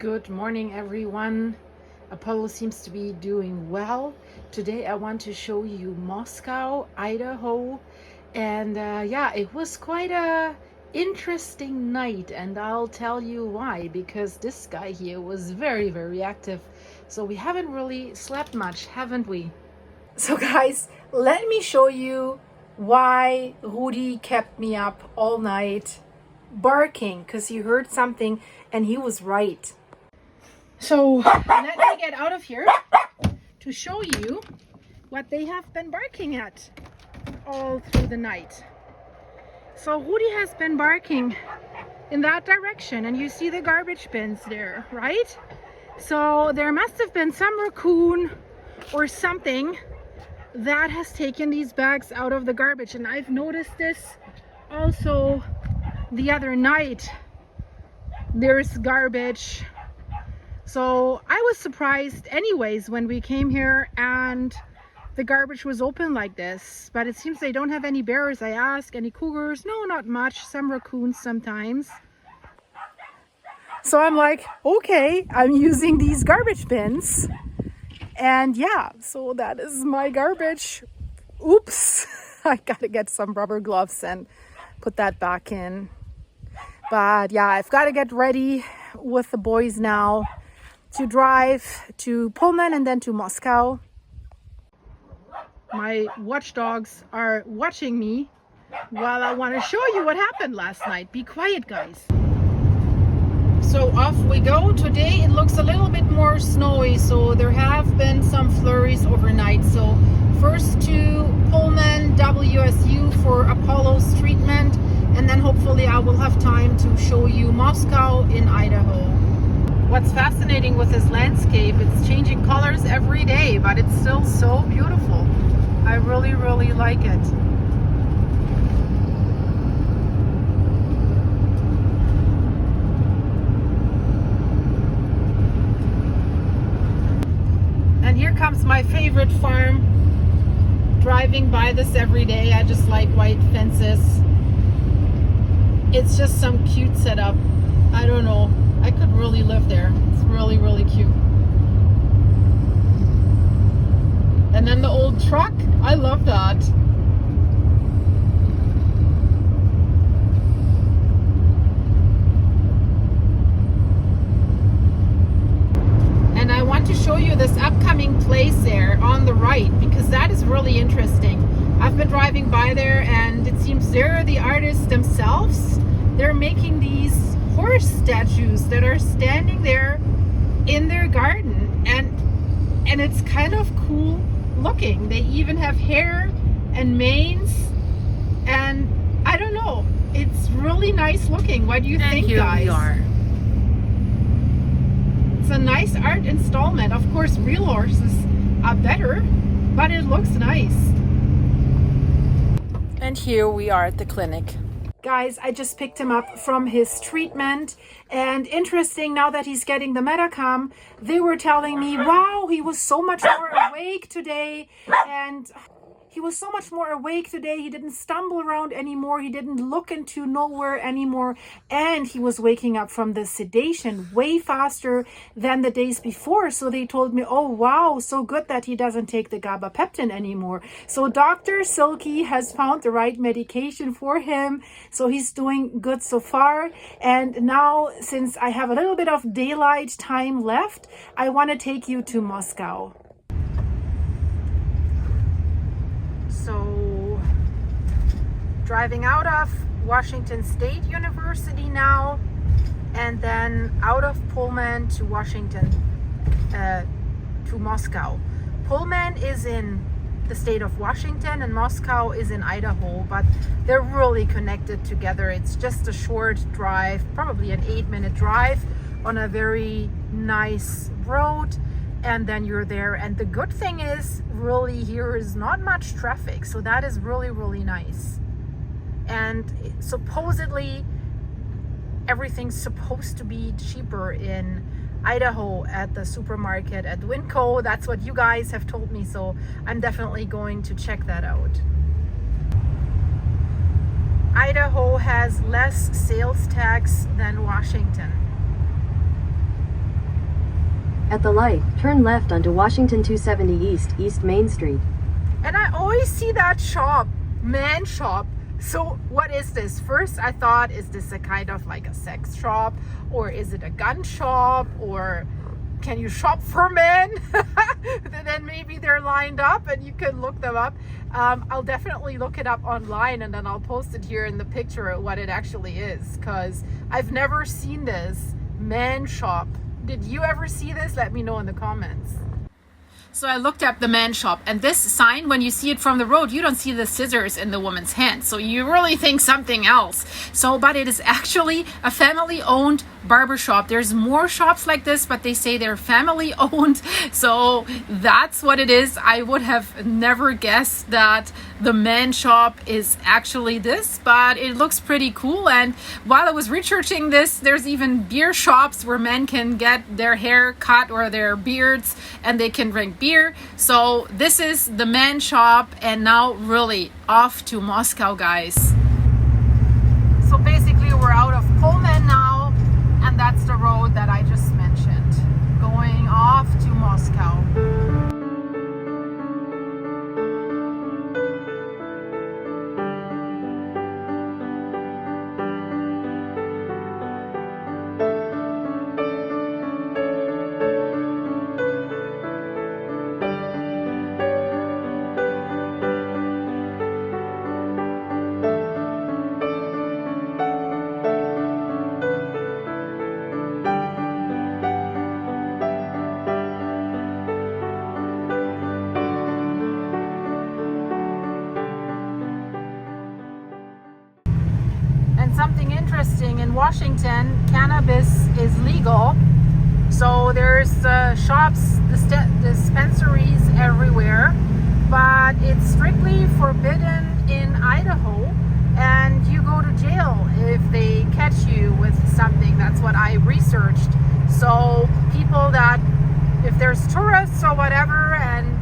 Good morning, everyone. Apollo seems to be doing well. Today I want to show you Moscow, Idaho, and yeah, it was quite a interesting night, and I'll tell you why, because this guy here was very active. So we haven't really slept much, haven't we? So guys, let me show you why Rudy kept me up all night barking, because he heard something and he was right. So let me get out of here to show you what they have been barking at all through the night. So Rudy has been barking in that direction, and you see the garbage bins there, right? So there must have been some raccoon or something that has taken these bags out of the garbage, and I've noticed this also the other night. There's garbage. So I was surprised anyways when we came here and the garbage was open like this, but it seems they don't have any bears. I asked, any cougars? No, not much. Some raccoons sometimes. So I'm like, okay, I'm using these garbage bins, and yeah, so that is my garbage. Oops. I gotta get some rubber gloves and put that back in. But yeah, I've got to get ready with the boys now to drive to Pullman and then to Moscow. My watchdogs are watching me while I want to show you what happened last night. Be quiet, guys. So off we go. Today it looks a little bit more snowy, so there have been some flurries overnight. So first to Pullman, WSU for Apollo's treatment, and then hopefully I will have time to show you Moscow in Idaho. What's fascinating with this landscape, it's changing colors every day, but it's still so beautiful. I really like it. And here comes my favorite farm. Driving by this every day. I just like white fences. It's just some cute setup. I don't know. I could really live there. It's really cute. And then the old truck. I love that. And I want to show you this upcoming place there on the right, because that is really interesting. I've been driving by there, and it seems they're the artists themselves. They're making these horse statues that are standing there in their garden, and it's kind of cool looking. They even have hair and manes, and I don't know, it's really nice looking. What do you think, here guys? We are. It's a nice art installment. Of course, real horses are better, but it looks nice. And here we are at the clinic. Guys, I just picked him up from his treatment, and interesting, now that he's getting the Metacom, they were telling me, wow, he was so much more awake today, and he was so much more awake today. He didn't stumble around anymore. He didn't look into nowhere anymore. And he was waking up from the sedation way faster than the days before. So they told me, oh, wow, so good that he doesn't take the gabapentin anymore. So Dr. Silky has found the right medication for him. So he's doing good so far. And now, since I have a little bit of daylight time left, I want to take you to Moscow. So, driving out of Washington State University now, and then out of Pullman to Washington, to Moscow. Pullman is in the state of Washington and Moscow is in Idaho, but they're really connected together. It's just a short drive, probably an 8-minute drive on a very nice road. And then you're there, and the good thing is really here is not much traffic, so that is really nice. And supposedly everything's supposed to be cheaper in Idaho at the supermarket at Winco. That's what you guys have told me, so I'm definitely going to check that out. Idaho has less sales tax than Washington. At the light, turn left onto Washington 270 East, East Main Street. And I always see that shop, man shop. So what is this? First I thought, is this a kind of like a sex shop, or is it a gun shop, or can you shop for men? Then maybe they're lined up and you can look them up. I'll definitely look it up online, and then I'll post it here in the picture of what it actually is, because I've never seen this man shop. Did you ever see this? Let me know in the comments. So I looked up the man shop, and this sign, when you see it from the road, you don't see the scissors in the woman's hand. So you really think something else. So, but it is actually a family-owned barbershop. There's more shops like this, but they say they're family-owned. So that's what it is. I would have never guessed that the man shop is actually this, but it looks pretty cool. And while I was researching this, there's even beer shops where men can get their hair cut or their beards, and they can drink beer. So this is the man shop, and now really off to Moscow, guys. So basically we're out of Pullman now, and that's the road that I just mentioned, going off to Moscow. Something interesting, in Washington, cannabis is legal. So there's shops, dispensaries everywhere, but it's strictly forbidden in Idaho, and you go to jail if they catch you with something. That's what I researched. So people that, if there's tourists or whatever and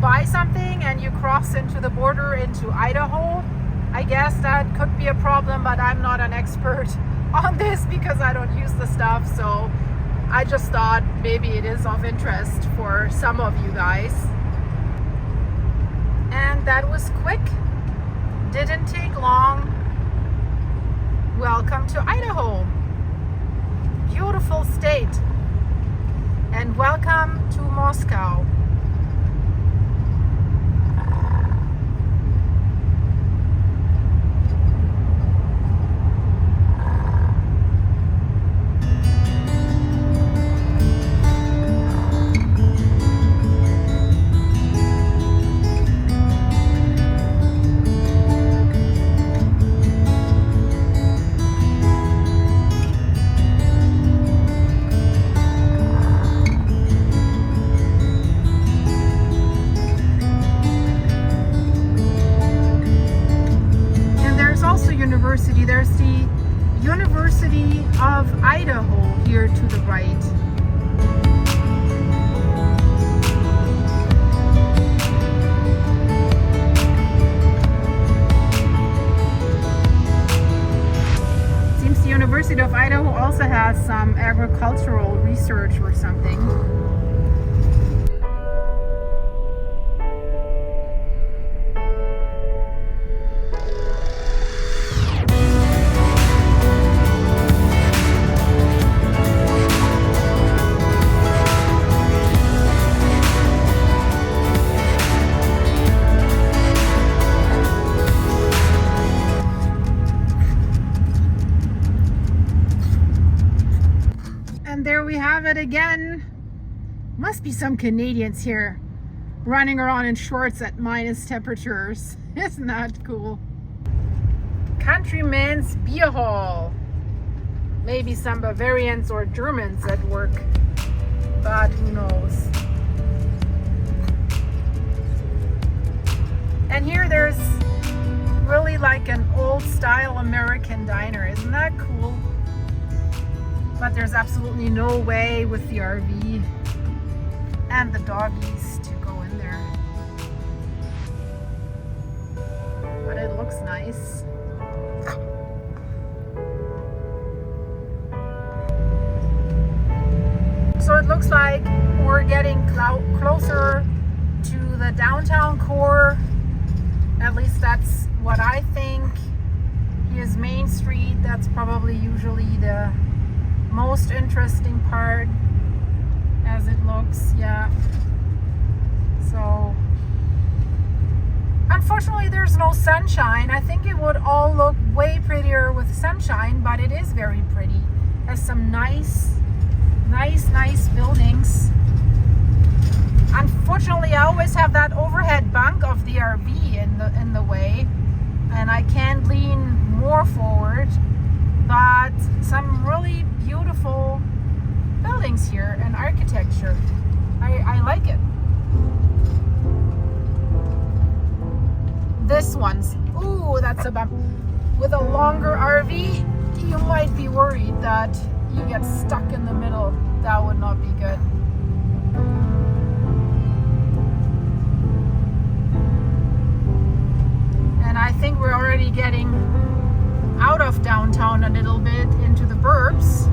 buy something and you cross into the border into Idaho, I guess that could be a problem, but I'm not an expert on this because I don't use the stuff. So I just thought maybe it is of interest for some of you guys. And that was quick. Didn't take long. Welcome to Idaho. Beautiful state. And welcome to Moscow. There's the University of Idaho here to the right. Seems the University of Idaho also has some agricultural research or something. There we have it again. Must be some Canadians here running around in shorts at minus temperatures. Isn't that cool? Countryman's Beer Hall. Maybe some Bavarians or Germans at work, but who knows. And here there's really like an old style American diner. Isn't that cool? But there's absolutely no way with the RV and the doggies to go in there. But it looks nice. So it looks like we're getting closer to the downtown core. At least that's what I think. Here's Main Street. That's probably usually the most interesting part as it looks. Yeah. So unfortunately there's no sunshine. I think it would all look way prettier with sunshine, but it is very pretty. Has some nice buildings. Unfortunately, I always have that overhead bunk of the RV in the way, and I can't lean more forward. But some really beautiful buildings here and architecture. I like it. This one's, ooh, that's a bump. With a longer RV, you might be worried that you get stuck in the middle. That would not be good. And I think we're already getting out of downtown a little bit into the burbs.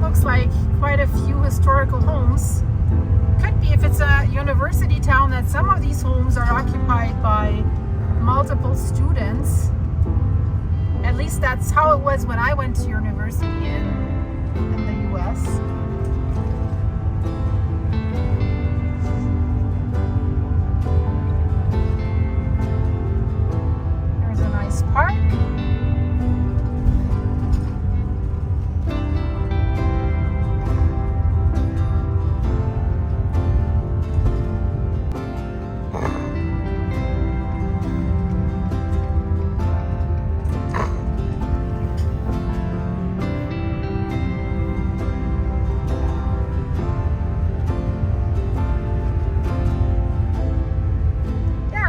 Looks like quite a few historical homes. Could be, if it's a university town, that some of these homes are occupied by multiple students. At least that's how it was when I went to university in the US. There's a nice park.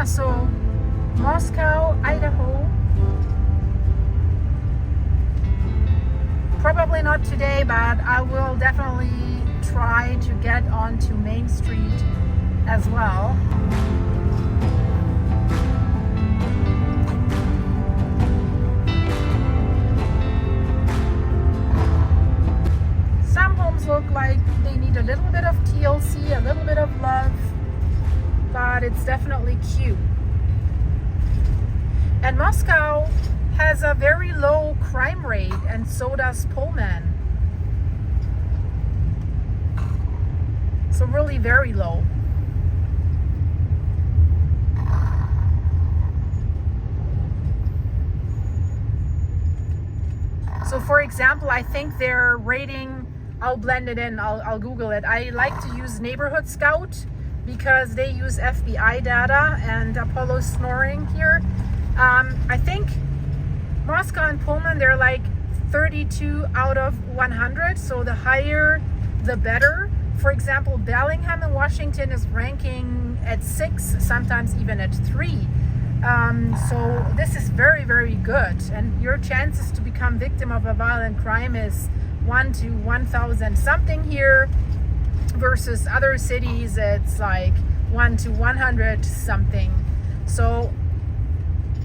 So Moscow, Idaho. Probably not today, but I will definitely try to get onto Main Street as well. Some homes look like they need a little bit of TLC, a little bit of love, but it's definitely cute. And Moscow has a very low crime rate, and so does Pullman. So really very low. So for example, I think they're rating, I'll blend it in, I'll Google it. I like to use Neighborhood Scout because they use FBI data and Apollo snoring here. I think Moscow and Pullman, they're like 32 out of 100. So the higher, the better. For example, Bellingham in Washington is ranking at 6, sometimes even at 3. So this is very, very good. And your chances to become victim of a violent crime is 1 to 1,000 something here, versus other cities it's like 1 to 100 something. So,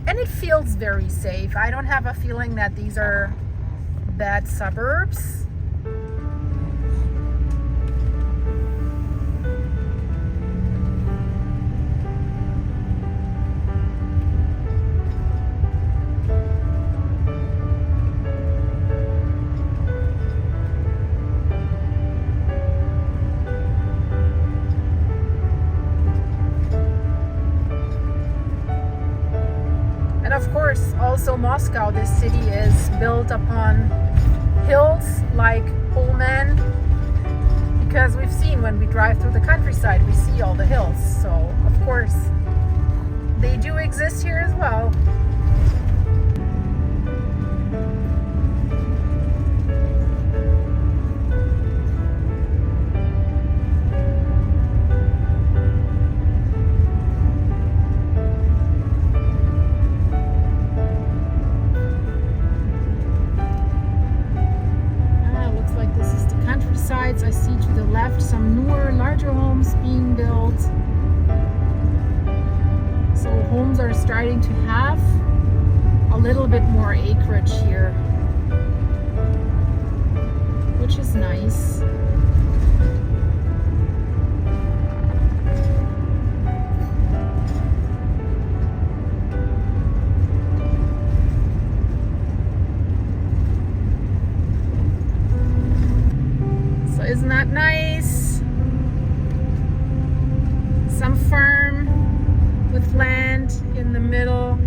and it feels very safe. I don't have a feeling that these are bad suburbs. Of course, also Moscow, this city is built upon hills like Pullman, because we've seen when we drive through the countryside, we see all the hills. So, of course, they do exist here as well. I see to the left some newer, larger homes being built. So homes are starting to have a little bit more acreage here. nice. So isn't that nice? Some farm with land in the middle.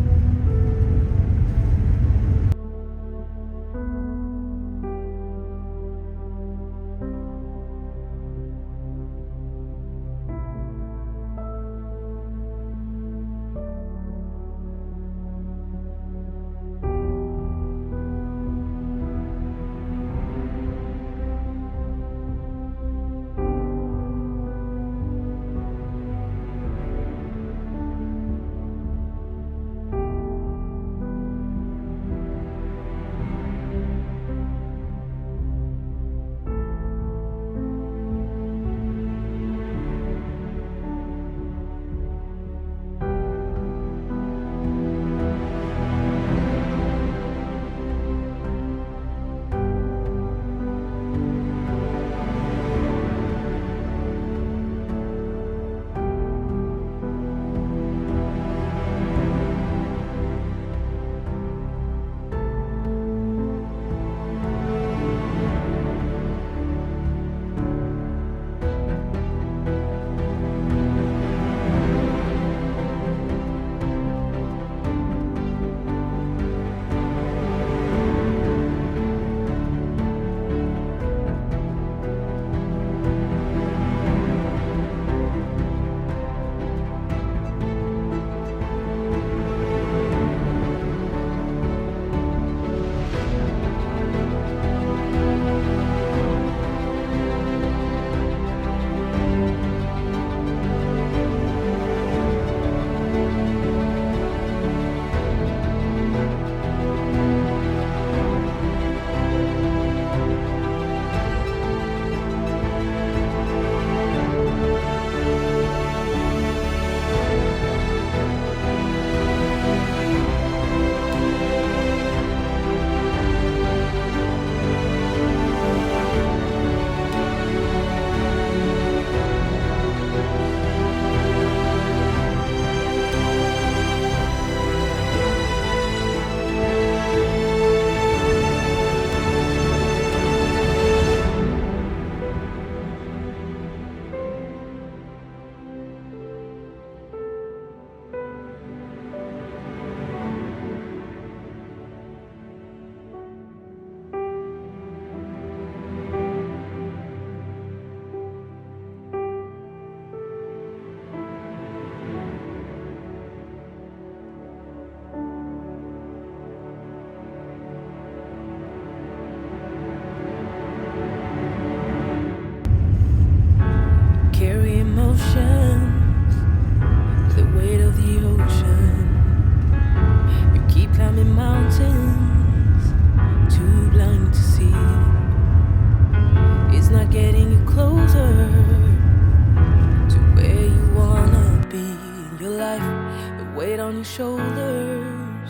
shoulders,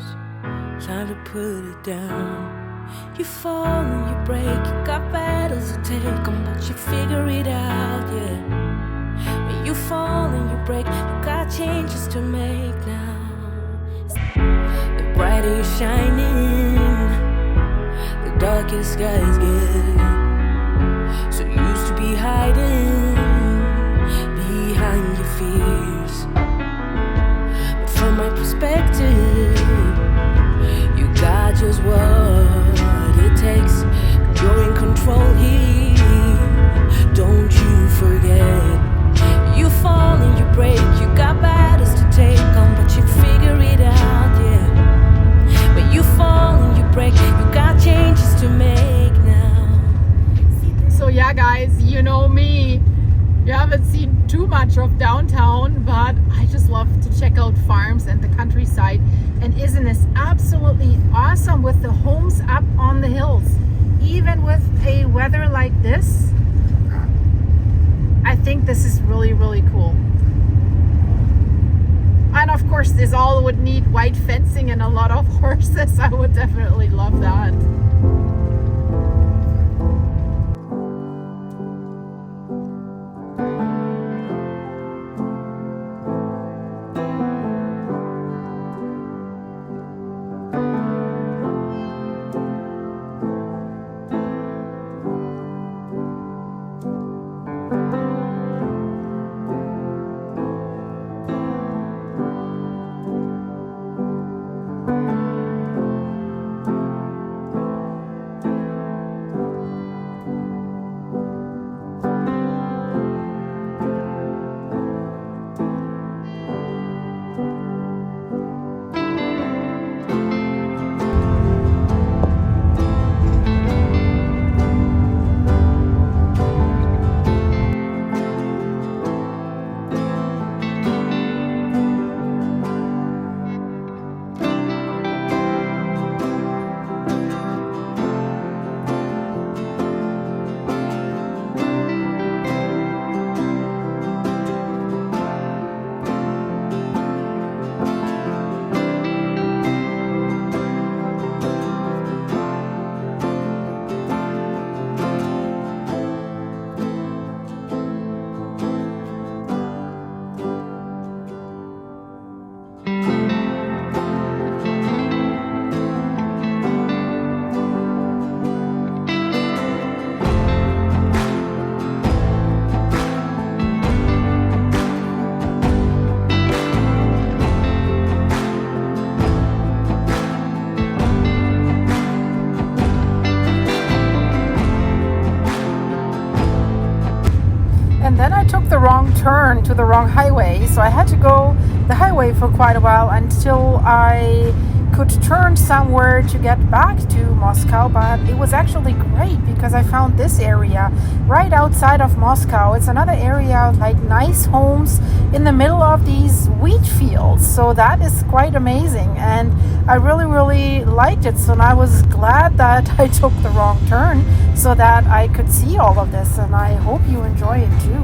time to put it down. You fall and you break, you got battles to take on, but you figure it out, yeah. And you fall and you break, you got changes to make now. The brighter you're shining, the darker skies get. So used to be hiding behind your fears, but from my perspective, you got just what it takes. You're in control here, don't you forget. You fall and you break, you got battles to take on, but you figure it out, yeah. When you fall and you break, you got changes to make now. So yeah guys, you know me, you haven't seen too much of downtown, but I just love to check out farms and the countryside. And isn't this absolutely awesome with the homes up on the hills? Even with a weather like this, I think this is really, really cool. And of course, this all would need white fencing and a lot of horses. I would definitely love that. then I took the wrong turn to the wrong highway, so I had to go the highway for quite a while until I could turn somewhere to get back to Moscow. But it was actually great because I found this area right outside of Moscow. It's another area like nice homes in the middle of these wheat fields, so that is quite amazing, and I really liked it. So I was glad that I took the wrong turn so that I could see all of this, and I hope you enjoy it too.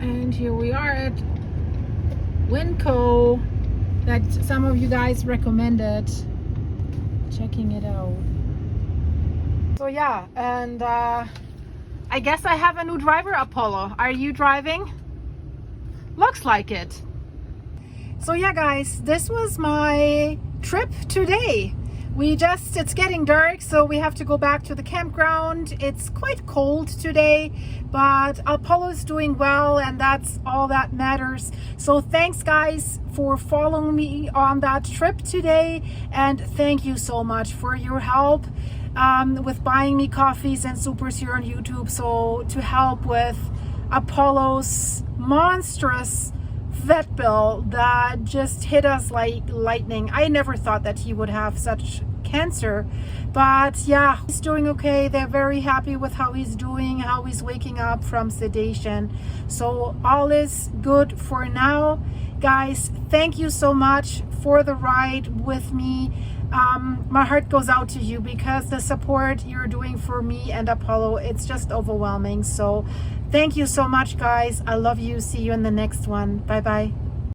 And here we are at Winco, that some of you guys recommended checking it out. So yeah, and I guess I have a new driver, Apollo. Are you driving? Looks like it. So yeah guys, this was my trip today. It's getting dark, so we have to go back to the campground. It's quite cold today, but Apollo's doing well, and that's all that matters. So thanks guys for following me on that trip today, and thank you so much for your help with buying me coffees and supers here on YouTube, so to help with Apollo's monstrous vet bill that just hit us like lightning. I never thought that he would have such cancer, but yeah, he's doing okay. They're very happy with how he's doing, how he's waking up from sedation. So all is good for now. Guys, thank you so much for the ride with me. My heart goes out to you because the support you're doing for me and Apollo, it's just overwhelming. So thank you so much guys. I love you. See you in the next one. Bye bye.